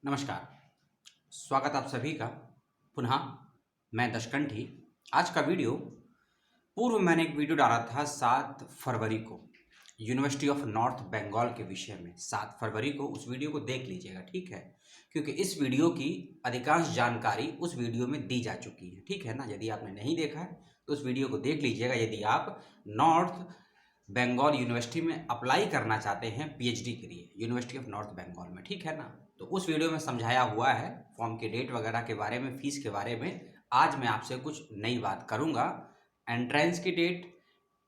नमस्कार। स्वागत आप सभी का पुनः। मैं दशकंठी। आज का वीडियो पूर्व मैंने एक वीडियो डाला था 7 फरवरी को यूनिवर्सिटी ऑफ नॉर्थ बंगाल के विषय में। 7 फरवरी को उस वीडियो को देख लीजिएगा, ठीक है, क्योंकि इस वीडियो की अधिकांश जानकारी उस वीडियो में दी जा चुकी है, ठीक है ना। यदि आपने नहीं देखा है तो उस वीडियो को देख लीजिएगा। यदि आप नॉर्थ बंगाल यूनिवर्सिटी में अप्लाई करना चाहते हैं पीएचडी के लिए यूनिवर्सिटी ऑफ नॉर्थ बंगाल में, ठीक है ना, तो उस वीडियो में समझाया हुआ है फॉर्म के डेट वगैरह के बारे में, फीस के बारे में। आज मैं आपसे कुछ नई बात करूंगा। एंट्रेंस की डेट,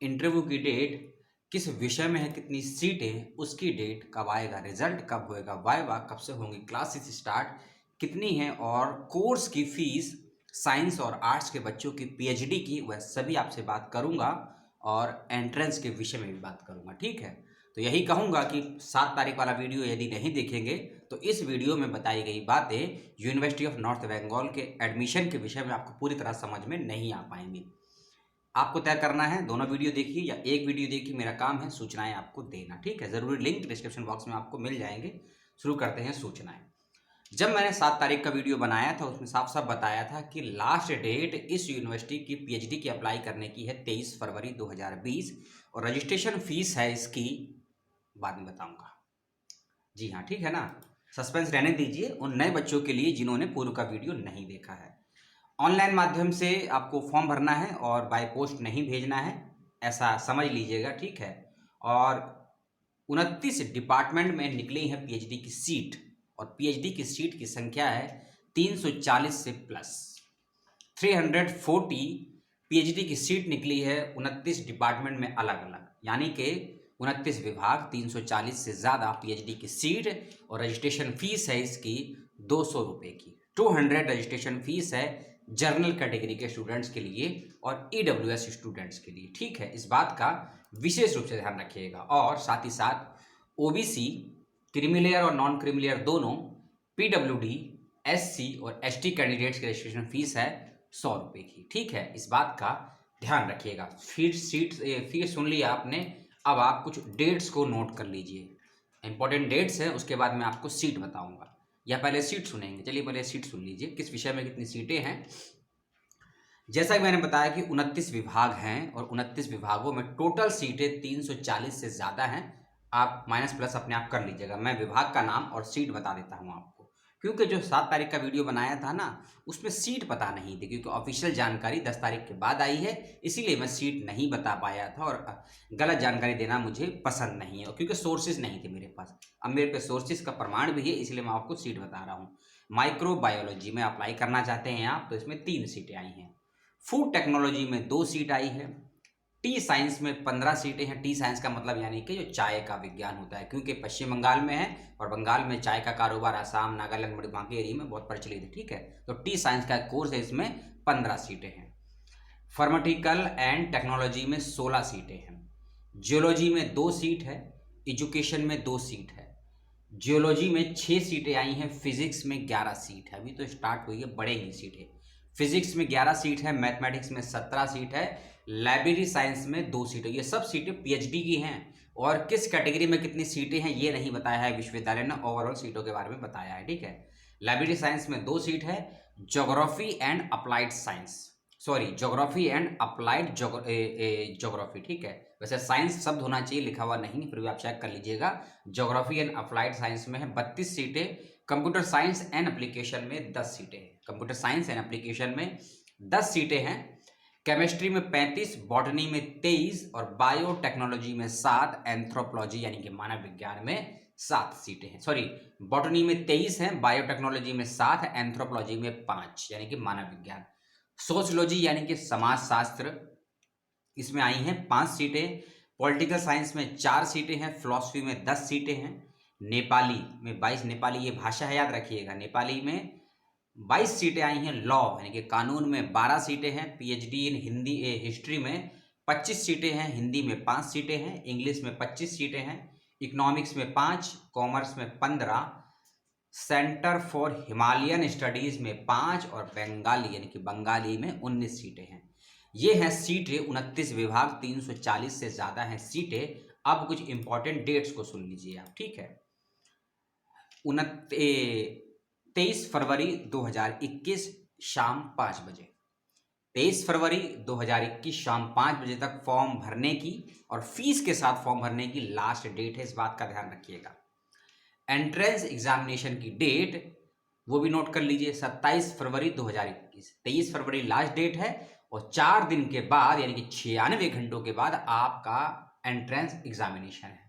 इंटरव्यू की डेट, किस विषय में है, कितनी सीटें, उसकी डेट, कब आएगा रिजल्ट, कब होएगा वाइवा, कब से होंगी क्लासेस स्टार्ट, कितनी है, और कोर्स की फीस, साइंस और आर्ट्स के बच्चों की पीएचडी की, वह सभी आपसे बात करूंगा। और एंट्रेंस के विषय में भी बात करूंगा, ठीक है। तो यही कहूंगा कि 7 तारीख वाला वीडियो यदि नहीं देखेंगे तो इस वीडियो में बताई गई बातें यूनिवर्सिटी ऑफ नॉर्थ बंगाल के एडमिशन के विषय में आपको पूरी तरह समझ में नहीं आ पाएंगी। आपको तय करना है दोनों वीडियो देखिए या एक वीडियो देखिए। मेरा काम है सूचनाएं आपको देना, ठीक है। जरूरी लिंक डिस्क्रिप्शन बॉक्स में आपको मिल जाएंगे। शुरू करते हैं सूचनाएं। जब मैंने 7 तारीख का वीडियो बनाया था उसमें साफ साफ बताया था कि लास्ट डेट इस यूनिवर्सिटी की पीएचडी की अप्लाई करने की है 23 फरवरी 2020 और रजिस्ट्रेशन फीस है इसकी बाद में बताऊंगा। जी हाँ, ठीक है ना। सस्पेंस रहने दीजिए उन नए बच्चों के लिए जिन्होंने पूर्व का वीडियो नहीं देखा है। ऑनलाइन माध्यम से आपको फॉर्म भरना है और बाय पोस्ट नहीं भेजना है, ऐसा समझ लीजिएगा, ठीक है। और 29 डिपार्टमेंट में निकली है पीएचडी की सीट और पीएचडी की सीट की संख्या है 340 से प्लस 340 पीएचडी की सीट निकली है 29 डिपार्टमेंट में अलग अलग, यानी कि 29 विभाग, 340 से ज़्यादा पीएचडी की सीट। और रजिस्ट्रेशन फीस है इसकी 200 रुपये की। 200 रजिस्ट्रेशन फीस है जर्नल कैटेगरी के स्टूडेंट्स के लिए और ईडब्ल्यूएस स्टूडेंट्स के लिए, ठीक है। इस बात का विशेष रूप से ध्यान रखिएगा। और साथ ही साथ ओबीसी, क्रीमी और नॉन क्रीमी दोनों, पीडब्ल्यूडी, एससी और एसटी कैंडिडेट्स की रजिस्ट्रेशन फीस है 100 रुपये की, ठीक है। इस बात का ध्यान रखिएगा। फिर सुन लिया आपने। अब आप कुछ डेट्स को नोट कर लीजिए, इंपॉर्टेंट डेट्स हैं। उसके बाद मैं आपको सीट बताऊंगा, या पहले सीट सुनेंगे। चलिए पहले सीट सुन लीजिए, किस विषय में कितनी सीटें हैं। जैसा कि मैंने बताया कि 29 विभाग हैं और 29 विभागों में टोटल सीटें 340 से ज़्यादा हैं। आप माइनस प्लस अपने आप कर लीजिएगा। मैं विभाग का नाम और सीट बता देता हूं आपको, क्योंकि जो 7 तारीख का वीडियो बनाया था ना उसमें सीट पता नहीं थी, क्योंकि ऑफिशियल जानकारी 10 तारीख के बाद आई है, इसीलिए मैं सीट नहीं बता पाया था। और गलत जानकारी देना मुझे पसंद नहीं है, क्योंकि सोर्सेज नहीं थे मेरे पास। अब मेरे पे सोर्सेज का प्रमाण भी है, इसलिए मैं आपको सीट बता रहा हूँ। माइक्रोबायोलॉजी में अप्लाई करना चाहते हैं आप तो इसमें 3 सीटें आई हैं। फूड टेक्नोलॉजी में 2 सीट आई है। टी साइंस में 15 सीटें हैं। टी साइंस का मतलब यानी कि जो चाय का विज्ञान होता है, क्योंकि पश्चिम बंगाल में है और बंगाल में चाय का कारोबार आसाम, नागालैंड, मणिपुर एरिया में बहुत प्रचलित है, ठीक है। तो टी साइंस का कोर्स है, इसमें 15 सीटें हैं। फार्माटिकल एंड टेक्नोलॉजी में 16 सीटें हैं। जियोलॉजी में 2 सीट है। एजुकेशन में 2 सीट है। जियोलॉजी में 6 सीटें आई हैं। फिजिक्स में 11 सीट है, अभी तो स्टार्ट हुई है, बढ़ेंगी सीटें। फिजिक्स में 11 सीट है। मैथमेटिक्स में 17 सीट है। लाइब्रेरी साइंस में 2 सीटें। ये सब सीटें पीएचडी की हैं। और किस कैटेगरी में कितनी सीटें हैं ये नहीं बताया है विश्वविद्यालय ने, ओवरऑल सीटों के बारे में बताया है, ठीक है। लाइब्रेरी साइंस में 2 सीट है। Geography and applied science, sorry, geography and applied geography, ठीक है। वैसे साइंस शब्द होना चाहिए, लिखा हुआ नहीं, फिर भी आप चेक कर लीजिएगा। ज्योग्राफी एंड अप्लाइड साइंस में है 32 सीटें। कंप्यूटर साइंस एंड एप्लीकेशन में 10 सीटें हैं। कंप्यूटर साइंस एंड एप्लीकेशन में 10 सीटें हैं। केमिस्ट्री में 35, बॉटनी में 23 और बायोटेक्नोलॉजी में 7, एंथ्रोपोलॉजी यानी कि मानव विज्ञान में 7 सीटें हैं। सॉरी, बॉटनी में 23 हैं, बायोटेक्नोलॉजी में 7, एंथ्रोपोलॉजी में 5 यानी कि मानव विज्ञान। सोशलॉजी यानी कि समाज शास्त्र, इसमें आई हैं 5 सीटें। पॉलिटिकल साइंस में 4 सीटें हैं। फिलॉसफी में 10 सीटें हैं। नेपाली में 22, नेपाली ये भाषा है, याद रखिएगा। नेपाली में 22 सीटें आई हैं। लॉ यानी कि कानून में 12 सीटें हैं। पीएचडी इन हिंदी हिस्ट्री में 25 सीटें हैं। हिंदी में 5 सीटें हैं। इंग्लिश में 25 सीटें हैं। इकोनॉमिक्स में 5, कॉमर्स में 15, सेंटर फॉर हिमालयन स्टडीज में 5 और बंगाली यानी कि बंगाली में 19 सीटें हैं। ये हैं सीटें। 29 विभाग, 340 से ज़्यादा हैं सीटें। अब कुछ इंपॉर्टेंट डेट्स को सुन लीजिए आप, ठीक है। 23 फरवरी 2021 शाम 5 बजे। 23 फरवरी 2021 शाम 5 बजे तक फॉर्म भरने की और फीस के साथ फॉर्म भरने की लास्ट डेट है, इस बात का ध्यान रखिएगा। एंट्रेंस एग्जामिनेशन की डेट वो भी नोट कर लीजिए, 27 फरवरी 2021। 23 फरवरी लास्ट डेट है और 4 दिन के बाद यानी कि 96 घंटों के बाद आपका एंट्रेंस एग्जामिनेशन है।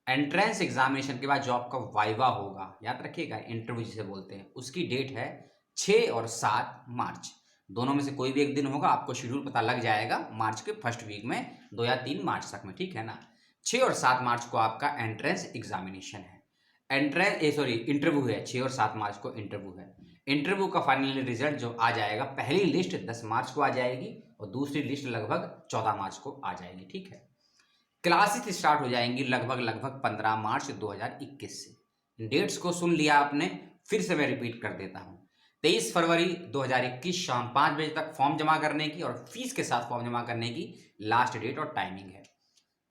एंट्रेंस एग्जामिनेशन के बाद जो आपका वाइवा होगा, याद रखिएगा, इंटरव्यू जिसे बोलते हैं, उसकी डेट है 6 और 7 मार्च। दोनों में से कोई भी एक दिन होगा, आपको शेड्यूल पता लग जाएगा मार्च के फर्स्ट वीक में, 2 या 3 मार्च तक में, ठीक है ना। 6 और 7 मार्च को आपका एंट्रेंस एग्जामिनेशन है। इंटरव्यू है, 6 और 7 मार्च को इंटरव्यू है। इंटरव्यू का फाइनली रिजल्ट जो आ जाएगा, पहली लिस्ट 10 मार्च को आ जाएगी और दूसरी लिस्ट लगभग 14 मार्च को आ जाएगी, ठीक है। क्लासेस स्टार्ट हो जाएंगी लगभग 15 मार्च 2021 से। डेट्स को सुन लिया आपने, फिर से मैं रिपीट कर देता हूँ। 23 फरवरी 2021 शाम 5 बजे तक फॉर्म जमा करने की और फीस के साथ फॉर्म जमा करने की लास्ट डेट और टाइमिंग है।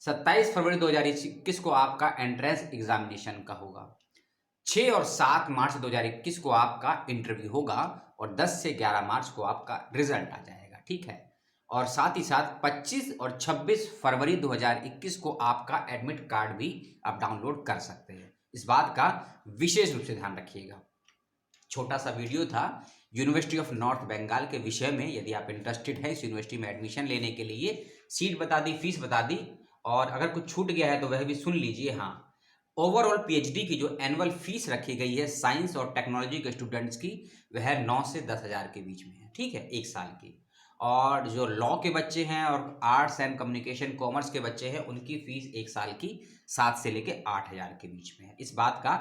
27 फरवरी 2021 को आपका एंट्रेंस एग्जामिनेशन का होगा। 6 और 7 मार्च 2021 को आपका इंटरव्यू होगा और 10 से 11 मार्च को आपका रिजल्ट आ जाएगा, ठीक है। और साथ ही साथ 25 और 26 फरवरी 2021 को आपका एडमिट कार्ड भी आप डाउनलोड कर सकते हैं। इस बात का विशेष रूप से ध्यान रखिएगा। छोटा सा वीडियो था यूनिवर्सिटी ऑफ नॉर्थ बंगाल के विषय में। यदि आप इंटरेस्टेड है इस यूनिवर्सिटी में एडमिशन लेने के लिए, सीट बता दी, फीस बता दी, और अगर कुछ छूट गया है तो वह भी सुन लीजिए। हाँ, ओवरऑल पीएचडी की जो एनुअल फीस रखी गई है साइंस और टेक्नोलॉजी के स्टूडेंट्स की, वह 9 से 10 हज़ार के बीच में है, ठीक है, एक साल की। और जो लॉ के बच्चे हैं और आर्ट्स एंड कम्युनिकेशन कॉमर्स के बच्चे हैं, उनकी फीस एक साल की 7 से लेकर 8 हज़ार के बीच में है। इस बात का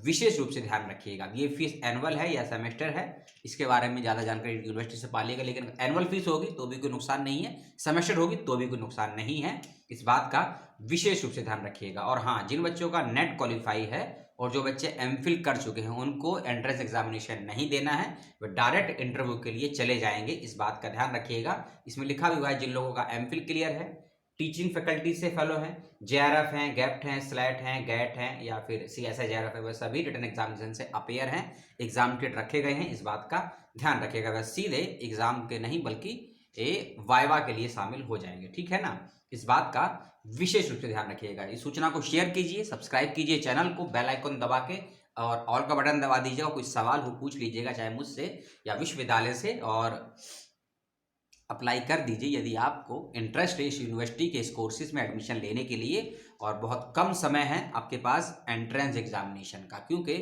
विशेष रूप से ध्यान रखिएगा। ये फीस एनुअल है या सेमेस्टर है, इसके बारे में ज़्यादा जानकारी यूनिवर्सिटी से पालिएगा। लेकिन एनुअल फीस होगी तो भी कोई नुकसान नहीं है, सेमेस्टर होगी तो भी कोई नुकसान नहीं है। इस बात का विशेष रूप से ध्यान रखिएगा। और हाँ, जिन बच्चों का नेट क्वालिफाई है और जो बच्चे एमफिल कर चुके हैं, उनको एंट्रेंस एग्जामिनेशन नहीं देना है, वे डायरेक्ट इंटरव्यू के लिए चले जाएंगे। इस बात का ध्यान रखिएगा। इसमें लिखा भी हुआ है जिन लोगों का एमफिल क्लियर है, टीचिंग फैकल्टी से फेलो हैं, जेआरएफ हैं, गैप्ट हैं, स्लैट हैं, गैट हैं या फिर सीएसआई जेआरएफ है, वह सभी रिटन एग्जामिनेशन से अपेयर हैं, एग्जाम डेट रखे गए हैं। इस बात का ध्यान रखिएगा। वह सीधे एग्जाम के नहीं बल्कि वाइवा के लिए शामिल हो जाएंगे, ठीक है ना। इस बात का विशेष रूप से ध्यान रखिएगा। इस सूचना को शेयर कीजिए, सब्सक्राइब कीजिए चैनल को, बेल आइकन दबा के, और ऑल का बटन दबा दीजिएगा। कोई सवाल हो पूछ लीजिएगा, चाहे मुझसे या विश्वविद्यालय से, और अप्लाई कर दीजिए यदि आपको इंटरेस्ट है इस यूनिवर्सिटी के इस कोर्सेज में एडमिशन लेने के लिए। और बहुत कम समय है आपके पास एंट्रेंस एग्जामिनेशन का, क्योंकि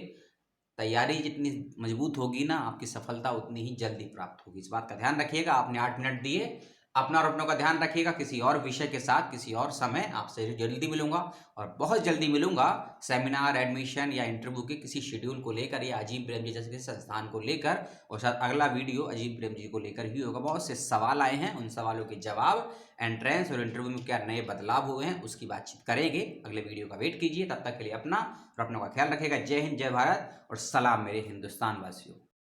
तैयारी जितनी मजबूत होगी ना, आपकी सफलता उतनी ही जल्दी प्राप्त होगी। इस बात का ध्यान रखिएगा। आपने 8 मिनट दिए, अपना और अपनों का ध्यान रखिएगा। किसी और विषय के साथ किसी और समय आपसे जल्दी मिलूंगा, और बहुत जल्दी मिलूंगा सेमिनार, एडमिशन या इंटरव्यू के किसी शेड्यूल को लेकर या अजीम प्रेम जी जैसे किसी संस्थान को लेकर। और शायद अगला वीडियो अजीम प्रेम जी को लेकर ही होगा। बहुत से सवाल आए हैं, उन सवालों के जवाब, एंट्रेंस और इंटरव्यू में क्या नए बदलाव हुए हैं, उसकी बातचीत करेंगे। अगले वीडियो का वेट कीजिए। तब तक के लिए अपना और अपनों का ख्याल रखिएगा। जय हिंद, जय भारत और सलाम मेरे हिंदुस्तान वासियों।